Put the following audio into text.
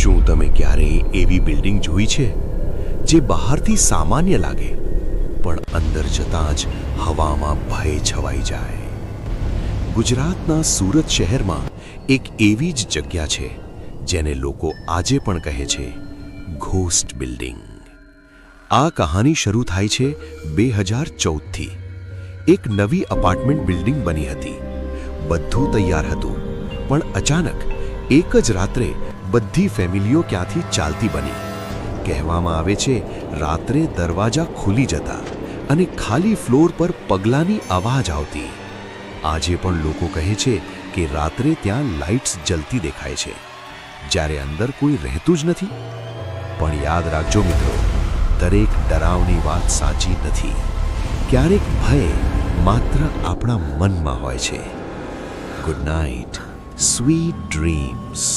શું તમે ક્યારેય એવી બિલ્ડિંગ જોઈ છે જે બહારથી સામાન્ય લાગે પણ અંદર જતાં જ હવામાં ભય છવાઈ જાય? ગુજરાતના સુરત શહેરમાં એક એવી જ જગ્યા છે જેને લોકો આજે પણ કહે છે ઘોસ્ટ બિલ્ડિંગ. આ કહાની શરૂ થાય છે 2014થી. એક નવી અપાર્ટમેન્ટ બિલ્ડિંગ બની હતી. બધું તૈયાર હતું, પણ અચાનક એક જ રાત્રે બધી ફેમિલીઓ ક્યાંથી ચાલતી બની. કહેવામાં આવે છે રાત્રે દરવાજા ખુલી જતા અને ખાલી ફ્લોર પર પગલાંની અવાજ આવતી. આજે પણ લોકો કહે છે કે રાત્રે ત્યાં લાઇટ્સ જલતી દેખાય છે, જ્યારે અંદર કોઈ રહેતું જ નથી. પણ યાદ રાખજો મિત્રો, દરેક ડરાવની વાત સાચી નથી. ક્યારેક ભય માત્ર આપણા મનમાં હોય છે. Good night, sweet dreams.